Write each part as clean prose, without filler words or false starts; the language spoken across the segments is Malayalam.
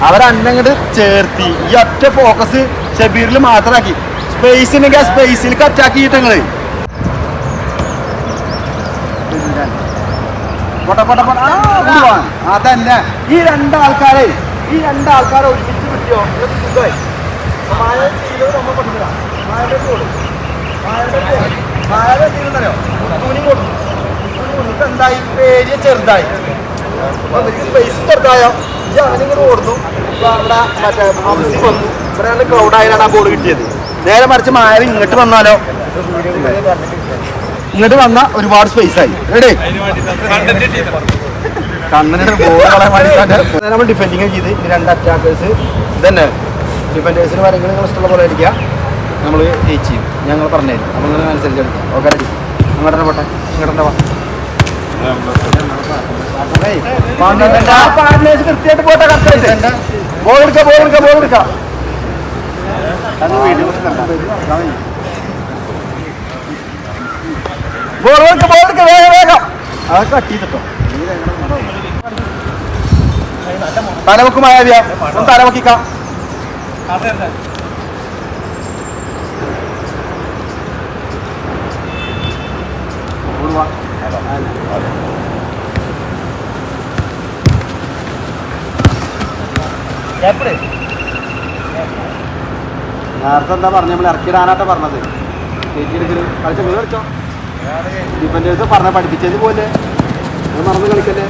അവരന്നങ്ങോട്ട് ചേർത്തി ഈ ഒറ്റ ഫോക്കസ് ഷബീറിൽ മാത്രമാക്കി. സ്പേസ് ഉണ്ടെങ്കിൽ ആ സ്പേസിലേക്ക് അറ്റാക്കിയിട്ട് നിങ്ങള് അതല്ല ഈ രണ്ടാൾക്കാരെ ഒരുമിച്ച് കിട്ടിയോ സുഖമായി. എന്തായി ഏരിയ ചെറുതായി സ്പേസ് ചെറുതായോ അവനിങ്ങനെ ഓടുന്നു. അവിടെ മറ്റേ ഹംസി വന്നു. ഇവിടെയാണ് ക്രൗഡായാലാണ് ആ ബോൾ കിട്ടിയത്. നേരെ മറിച്ച് മായവൻ ഇങ്ങോട്ട് വന്നാലോ, ഇങ്ങോട്ട് വന്നാൽ ഒരുപാട് സ്പേസ് ആയി. എവിടെ കണ്ണന് ബോൾ കളയാൻ വേണ്ടിയിട്ടാണ് നമ്മൾ ഡിഫെൻഡിങ് ചെയ്ത്. ഈ രണ്ട് അറ്റാക്കേഴ്സ് ഇതന്നെ ഡിഫൻഡേഴ്സിന് വരങ്ങൾ നിങ്ങൾ ഇഷ്ടമുള്ള പോലെ അടിക്കുക. നമ്മൾ ജയിച്ച് ചെയ്യും. ഞങ്ങൾ പറഞ്ഞു തരും. നമ്മൾ നിങ്ങൾ അനുസരിച്ച് എടുക്കാം. Okay ready. അങ്ങോട്ട് തന്നെ പോട്ടെ. ഇങ്ങോട്ടെ വാ. കൃത്യമായിട്ട് പോട്ടെ. കറക്റ്റായിട്ട് ബോൾ എടുക്കാം. വേഗം അതൊക്കെ കട്ടിട്ടോ. തലവെക്കും മായാവിയ തലവെക്കിക്കാം. നേരത്തെ എന്താ പറഞ്ഞ നമ്മൾ ഇറക്കിയിടാനാട്ടോ പറഞ്ഞത്. കളിച്ചോ കളിച്ചോ. ഡിഫൻഡേഴ്സ് പറഞ്ഞ പഠിപ്പിച്ചത് പോലെ മറന്ന് കളിക്കല്ലേ.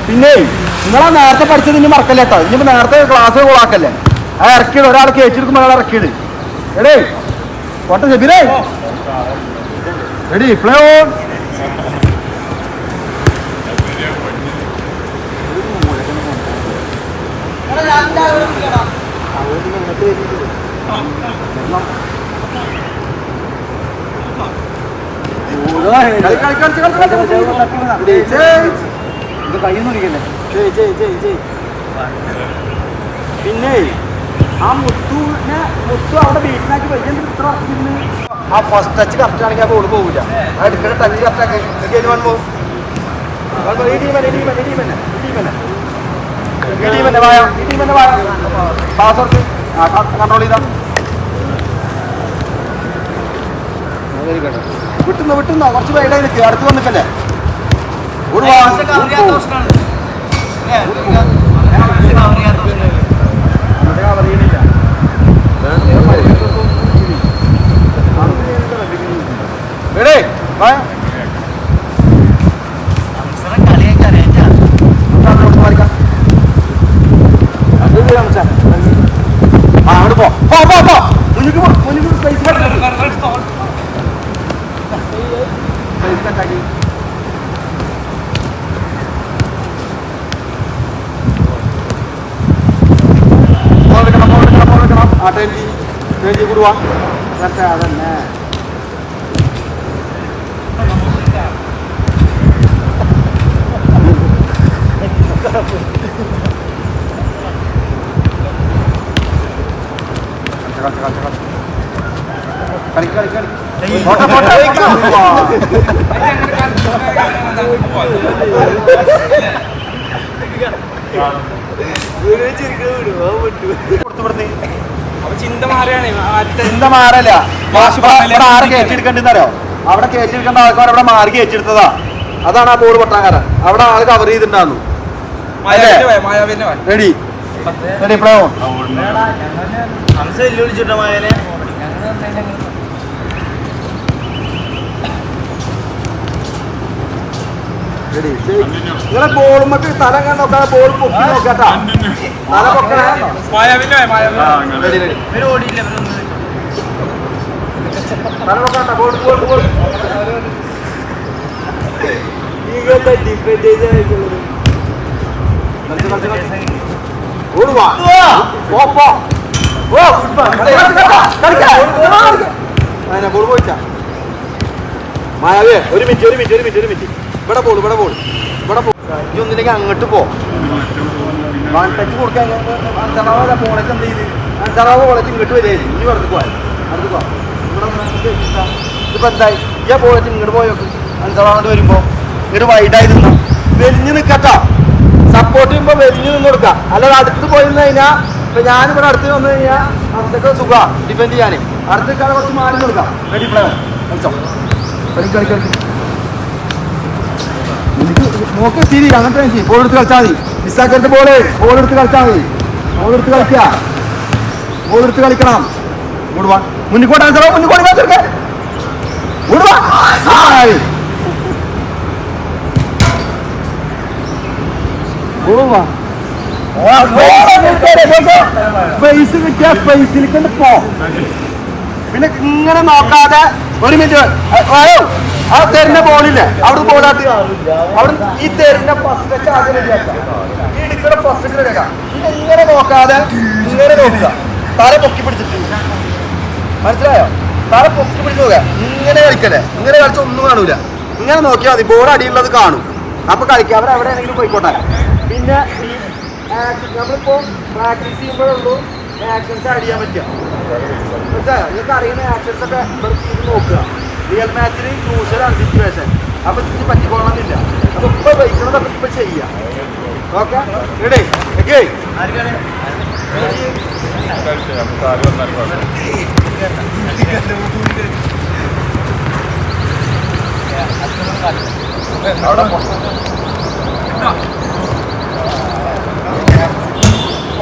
പിന്നെ നിങ്ങളാ നേരത്തെ പഠിച്ചത് ഇനി മറക്കല്ലേ കേട്ടോ. ഇനിയിപ്പോ നേരത്തെ ക്ലാസ് കോളാക്കല്ലേ. ആ ഇറക്കിയിട്. ഒരാൾ കയറ്റിയെടുക്കുമ്പോൾ ഒരാൾ ഇറക്കിയിട്. എടേ കോട്ടെ ഷബീറേ റെഡി പ്ലേ ഓൺ. പിന്നെ ആ മുത്തു അവിടെ ബീറ്റിനാക്കി വലിയ ആ ഫസ്റ്റ് ടച്ച് കറക്റ്റ് ആണെങ്കിൽ ആ ബോൾ പോകില്ല. ആ എടുക്കുന്ന ടച്ച് കറക്റ്റാക്കി പോകും. കൺട്രോൾ ചെയ്താ വിട്ടുന്നോ കുറച്ച് പേരുടെ നിൽക്കുക. അടുത്ത് വന്നിട്ടല്ലേ അങ്ങോട്ട് പോ. കൂടുവാ അതന്നെ ചിന്ത മാറല്ല. ആരെ കയറ്റിയെടുക്കണ്ടെന്നറിയോ? അവിടെ കയറ്റിയെടുക്കേണ്ട ആൾക്കാർ അവിടെ മാറി കയറ്റിയെടുത്തതാ. അതാണ് ആ ബോൾ പൊട്ടാൻ. അവിടെ ആള് കവർ ചെയ്തിട്ടുണ്ടായിരുന്നു. Ready ready play on. നിങ്ങളെ ബോളുമ്മക്ക് തല നോക്കാ. ബോൾ പൊക്കി നോക്കാട്ടാ. തല പൊക്കണേ. തല നോക്കാട്ടാ. ബോൾ ബോൾ പോയിട്ടാ. മായാവേ ഒരു മിനിറ്റ്. ഇവിടെ പോൾ ഇനി ഒന്നില്ലെങ്കിൽ അങ്ങോട്ട് പോ. ടച്ച് കൊടുക്കാൻ അഞ്ചറാവ് കോളേജ് എന്ത് ചെയ്ത് അഞ്ചറാവ് കോളേജ് ഇങ്ങോട്ട് വരികയായിരുന്നു. ഇനി അടുത്ത് പോവാ. ഇതിപ്പോ എന്തായി? ഈ പോയിട്ട് ഇങ്ങോട്ട് പോയോക്ക് അൻസറാണ്ട് വരുമ്പോ ഇങ്ങോട്ട് വൈഡായി നിന്നാ വെലിഞ്ഞ് നിക്കട്ടോ. സപ്പോർട്ട് ചെയ്യുമ്പോ വെലിഞ്ഞ് നിന്ന് കൊടുക്കാം. അല്ലാതെ അടുത്ത് പോയി നിന്ന് കഴിഞ്ഞാൽ ഇപ്പൊ ഞാനിവിടെ അടുത്ത് വന്നു കഴിഞ്ഞാൽ അടുത്തൊക്കെ സുഖമാണ് ഡിഫെൻഡ് ചെയ്യാൻ. അടുത്തേക്കാൾ കുറച്ച് മാറി കൊടുക്കാം. റെഡി പ്ലേ കളിച്ചോ. കളി നോക്കി ശരി അങ്ങനത്തെ ബോൾ എടുത്ത് കളിച്ചാൽ മതി. മിസ്സാക്കരുത്. ബോൾ എടുത്ത് കളിച്ചാൽ മതി. ബോൾ എടുത്ത് കളിക്കണം. മുന്നിക്കോട്ടെ മുന്നിക്കോട്ട് സ്പേസ് കിട്ടിയ സ്പേസിലേക്ക് പോ. പിന്നെ ഇങ്ങനെ നോക്കാതെ ഒരു മിനിറ്റ് ആ തരുന്ന ബോളില്ലേ അവിടെ ബോളാട്ട് അവിടെ ഈ തരുന്ന ഫസ്റ്റ് ആദ്യം ഈ എടുക്കുന്ന ഫസ്റ്റ് കേൾക്കാം. ഇത് ഇങ്ങനെ നോക്കാതെ ഇങ്ങനെ നോക്കുക. തല പൊക്കി പിടിച്ചിട്ട് മനസ്സിലായോ? തല പൊക്കി പിടിച്ച് നോക്കുക. ഇങ്ങനെ കളിക്കല്ലേ. ഇങ്ങനെ കളിച്ച ഒന്നും കാണൂല. ഇങ്ങനെ നോക്കിയാൽ മതി. ബോൾ അടിയുള്ളത് കാണും. അപ്പൊ കളിക്കുക. അവർ എവിടെയാണെങ്കിലും പോയിക്കോട്ടെ. പിന്നെ ഈ നമ്മളിപ്പോ പ്രാക്ടീസ് ചെയ്യുമ്പോഴുള്ളൂ ആക്ഷൻസ് ആഡ് ചെയ്യാൻ പറ്റുക. മനസ്സിലായോ? നിങ്ങൾക്ക് അറിയുന്ന ആക്ഷൻസ് ഒക്കെ ചെയ്ത് നോക്കുക. റിയൽ മാച്ചിന് ക്രൂഷ്യലാണ് സിറ്റുവേഷൻ. അപ്പൊ ഇത് പറ്റിക്കൊള്ളണമെന്നില്ല. അപ്പൊ ഇപ്പൊ വഹിക്കണതൊക്കെ ഇപ്പൊ ചെയ്യാം. Okay ready?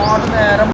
അവിടെ നേരം